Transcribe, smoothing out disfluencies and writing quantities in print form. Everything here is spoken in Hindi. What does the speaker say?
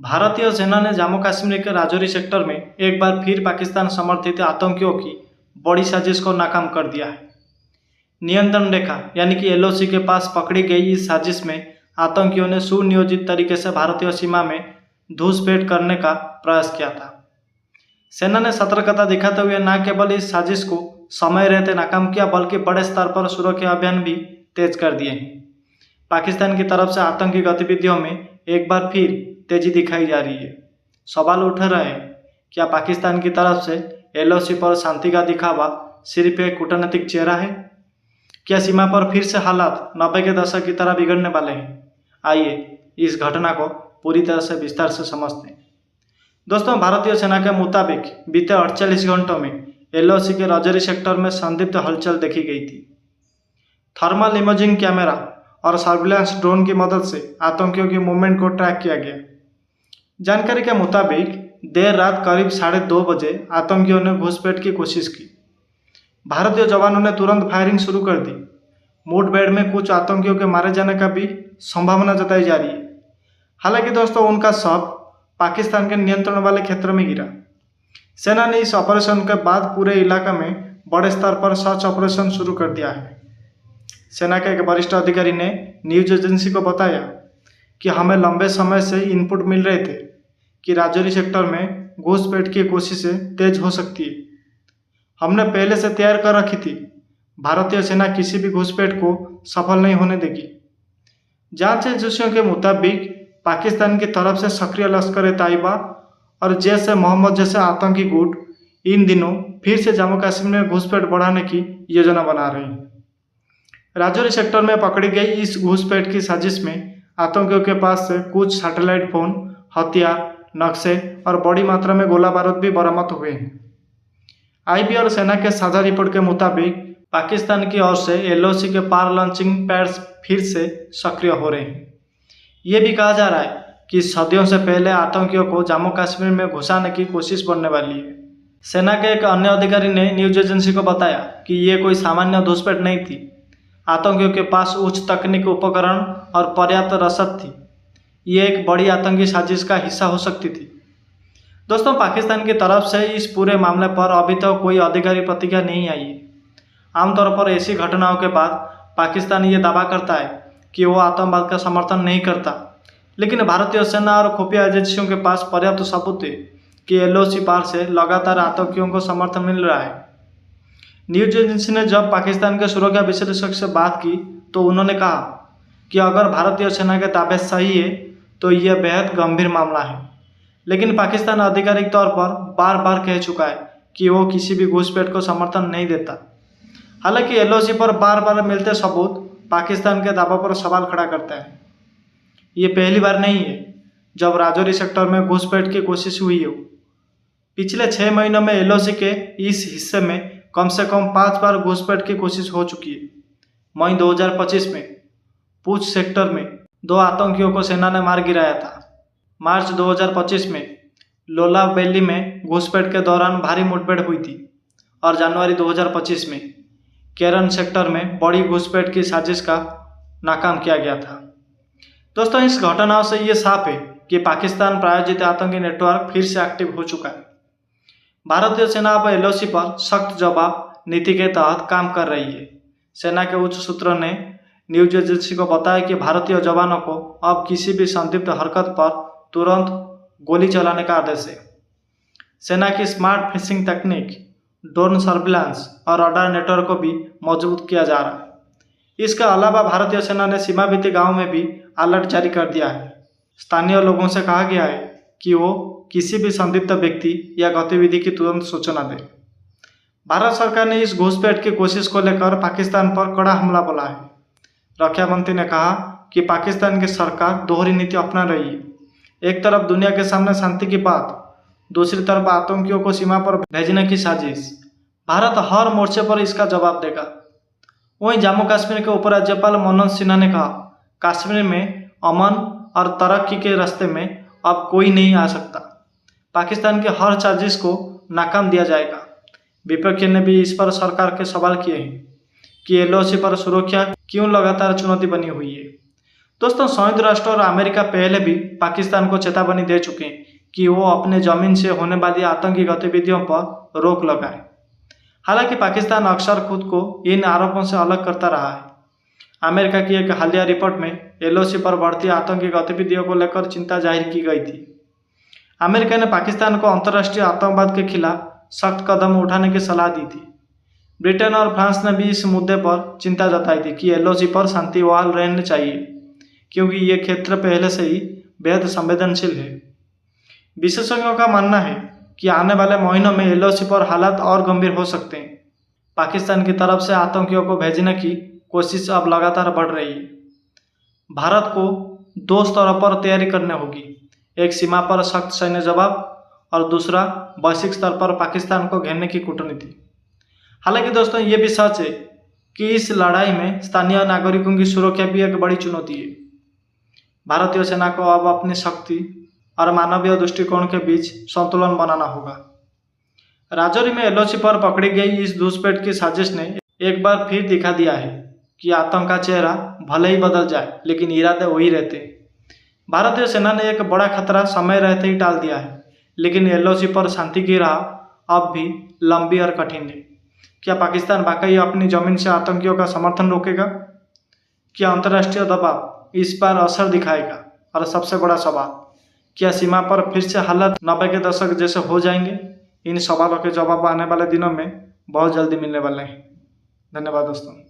भारतीय सेना ने जम्मू कश्मीर के राजौरी सेक्टर में एक बार फिर पाकिस्तान समर्थित आतंकियों की बड़ी साजिश को नाकाम कर दिया है। नियंत्रण रेखा यानी कि एलओसी के पास पकड़ी गई इस साजिश में आतंकियों ने सुनियोजित तरीके से भारतीय सीमा में घुसपैठ करने का प्रयास किया था। सेना ने सतर्कता दिखाते हुए न केवल इस साजिश को समय रहते नाकाम किया बल्कि बड़े स्तर पर सुरक्षा अभियान भी तेज कर दिए हैं। पाकिस्तान की तरफ से आतंकी गतिविधियों में एक बार फिर तेजी दिखाई जा रही है। सवाल उठ रहा है, क्या पाकिस्तान की तरफ से एलओसी पर शांति का दिखावा सिर्फ एक कूटनीतिक चेहरा है? क्या सीमा पर फिर से हालात 90 के दशक की तरह बिगड़ने वाले हैं? आइए इस घटना को पूरी तरह से विस्तार से समझते हैं। दोस्तों, भारतीय सेना के मुताबिक बीते 48 घंटों में एलओसी के राजौरी सेक्टर में संदिग्ध हलचल देखी गई थी। थर्मल इमेजिंग कैमरा और सर्विलांस ड्रोन की मदद से आतंकियों की मूवमेंट को ट्रैक किया गया। जानकारी के मुताबिक देर रात करीब 2:30 बजे आतंकियों ने घुसपैठ की कोशिश की। भारतीय जवानों ने तुरंत फायरिंग शुरू कर दी। मुठभेड़ में कुछ आतंकियों के मारे जाने का भी संभावना जताई जा रही है। हालांकि दोस्तों, उनका शव पाकिस्तान के नियंत्रण वाले क्षेत्र में गिरा। सेना ने इस ऑपरेशन के बाद पूरे इलाके में बड़े स्तर पर सर्च ऑपरेशन शुरू कर दिया है। सेना के एक वरिष्ठ अधिकारी ने न्यूज एजेंसी को बताया कि हमें लंबे समय से इनपुट मिल रहे थे कि राजौरी सेक्टर में घुसपैठ की कोशिशें तेज हो सकती है। हमने पहले से तैयार कर रखी थी। भारतीय सेना किसी भी घुसपैठ को सफल नहीं होने देगी। जांच एजेंसियों के मुताबिक पाकिस्तान की तरफ से सक्रिय लश्कर-ए-तैयबा और जैश-ए-मोहम्मद जैसे आतंकी गुट इन दिनों फिर से जम्मू कश्मीर में घुसपैठ बढ़ाने की योजना बना रहे हैं। राजौरी सेक्टर में पकड़ी गई इस घुसपैठ की साजिश में आतंकियों के पास से कुछ सैटेलाइट फोन, हथियार, नक्शे और बड़ी मात्रा में गोला बारूद भी बरामद हुए हैं। आईबी और सेना के साझा रिपोर्ट के मुताबिक पाकिस्तान की ओर से एलओसी के पार लॉन्चिंग पैड्स फिर से सक्रिय हो रहे हैं। ये भी कहा जा रहा है कि सदियों से पहले आतंकियों को जम्मू कश्मीर में घुसाने की कोशिश बढ़ने वाली है। सेना के एक अन्य अधिकारी ने न्यूज एजेंसी को बताया कि ये कोई सामान्य घुसपैठ नहीं थी। आतंकियों के पास उच्च तकनीक उपकरण और पर्याप्त रसद थी। ये एक बड़ी आतंकी साजिश का हिस्सा हो सकती थी। दोस्तों, पाकिस्तान की तरफ से इस पूरे मामले पर अभी तक कोई आधिकारिक प्रतिक्रिया नहीं आई है। आमतौर पर ऐसी घटनाओं के बाद पाकिस्तान ये दावा करता है कि वो आतंकवाद का समर्थन नहीं करता, लेकिन भारतीय सेना और खुफिया एजेंसियों के पास पर्याप्त सबूत है कि एलओसी पार से लगातार आतंकियों को समर्थन मिल रहा है। न्यूज एजेंसी ने जब पाकिस्तान के सुरक्षा विश्लेषक से बात की तो उन्होंने कहा कि अगर भारतीय सेना के दावे सही है तो यह बेहद गंभीर मामला है, लेकिन पाकिस्तान आधिकारिक तौर पर बार बार कह चुका है कि वो किसी भी घुसपैठ को समर्थन नहीं देता। हालांकि एलओसी पर बार बार मिलते सबूत पाकिस्तान के दावों पर सवाल खड़ा करते हैं। ये पहली बार नहीं है जब राजौरी सेक्टर में घुसपैठ की कोशिश हुई हो। पिछले 6 महीनों में एलओसी के इस हिस्से में कम से कम 5 बार घुसपैठ की कोशिश हो चुकी है। मई 2025 में पूंछ सेक्टर में 2 आतंकियों को सेना ने मार गिराया था। मार्च 2025 में लोला वैली में घुसपैठ के दौरान भारी मुठभेड़ हुई थी और जनवरी 2025 में केरन सेक्टर में बड़ी घुसपैठ की साजिश का नाकाम किया गया था। दोस्तों, इस घटनाओं से ये साफ है कि पाकिस्तान प्रायोजित आतंकी नेटवर्क फिर से एक्टिव हो चुका है। भारतीय सेना अब एलओसी पर सख्त जवाब नीति के तहत काम कर रही है। सेना के उच्च सूत्रों ने न्यूज एजेंसी को बताया कि भारतीय जवानों को अब किसी भी संदिग्ध हरकत पर तुरंत गोली चलाने का आदेश है। सेना की स्मार्ट फिशिंग तकनीक, ड्रोन सर्विलांस और रडार नेटवर्क को भी मजबूत किया जा रहा है। इसके अलावा भारतीय सेना ने सीमावर्ती गांवों में भी अलर्ट जारी कर दिया है। स्थानीय लोगों से कहा गया है कि वो किसी भी संदिग्ध व्यक्ति या गतिविधि की तुरंत सूचना दें। भारत सरकार ने इस घुसपैठ की कोशिश को लेकर पाकिस्तान पर कड़ा हमला बोला है। रक्षा मंत्री ने कहा कि पाकिस्तान की सरकार दोहरी नीति अपना रही है। एक तरफ दुनिया के सामने शांति की बात, दूसरी तरफ आतंकियों को सीमा पर भेजने की साजिश। भारत हर मोर्चे पर इसका जवाब देगा। वहीं जम्मू कश्मीर के उपराज्यपाल मनोज सिन्हा ने कहा, कश्मीर में अमन और तरक्की के रास्ते में अब कोई नहीं आ सकता। पाकिस्तान की हर साजिश को नाकाम दिया जाएगा। विपक्ष ने भी इस पर सरकार के सवाल किए हैं कि एलओसी पर सुरक्षा क्यों लगातार चुनौती बनी हुई है। दोस्तों, संयुक्त राष्ट्र और अमेरिका पहले भी पाकिस्तान को चेतावनी दे चुके हैं कि वो अपने जमीन से होने वाली आतंकी गतिविधियों पर रोक लगाए। हालांकि पाकिस्तान अक्सर खुद को इन आरोपों से अलग करता रहा है। अमेरिका की एक हालिया रिपोर्ट में एलओसी पर बढ़ती आतंकी गतिविधियों को लेकर चिंता जाहिर की गई थी। अमेरिका ने पाकिस्तान को अंतर्राष्ट्रीय आतंकवाद के खिलाफ सख्त कदम उठाने की सलाह दी थी। ब्रिटेन और फ्रांस ने भी इस मुद्दे पर चिंता जताई थी कि एलओसी पर शांति बहाल रहनी चाहिए, क्योंकि ये क्षेत्र पहले से ही बेहद संवेदनशील है। विशेषज्ञों का मानना है कि आने वाले महीनों में एलओसी पर हालात और गंभीर हो सकते हैं। पाकिस्तान की तरफ से आतंकियों को भेजने की कोशिश अब लगातार बढ़ रही है। भारत को दो स्तरों पर तैयारी करनी होगी, एक सीमा पर सख्त सैन्य जवाब और दूसरा वैश्विक स्तर पर पाकिस्तान को घेरने की कूटनीति। हालांकि दोस्तों, ये भी सच है कि इस लड़ाई में स्थानीय नागरिकों की सुरक्षा भी एक बड़ी चुनौती है। भारतीय सेना को अब अपनी शक्ति और मानवीय दृष्टिकोण के बीच संतुलन बनाना होगा। राजौरी में एलओसी पर पकड़ी गई इस घुसपैठ की साजिश ने एक बार फिर दिखा दिया है कि आतंक का चेहरा भले ही बदल जाए, लेकिन इरादे वही रहते हैं। भारतीय सेना ने एक बड़ा खतरा समय रहते ही टाल दिया है, लेकिन एलओसी पर शांति की राह अब भी लंबी और कठिन है। क्या पाकिस्तान वाकई अपनी जमीन से आतंकियों का समर्थन रोकेगा? क्या अंतर्राष्ट्रीय दबाव इस पर असर दिखाएगा? और सबसे बड़ा सवाल, क्या सीमा पर फिर से हालात 90 के दशक जैसे हो जाएंगे? इन सवालों के जवाब आने वाले दिनों में बहुत जल्दी मिलने वाले हैं। धन्यवाद दोस्तों।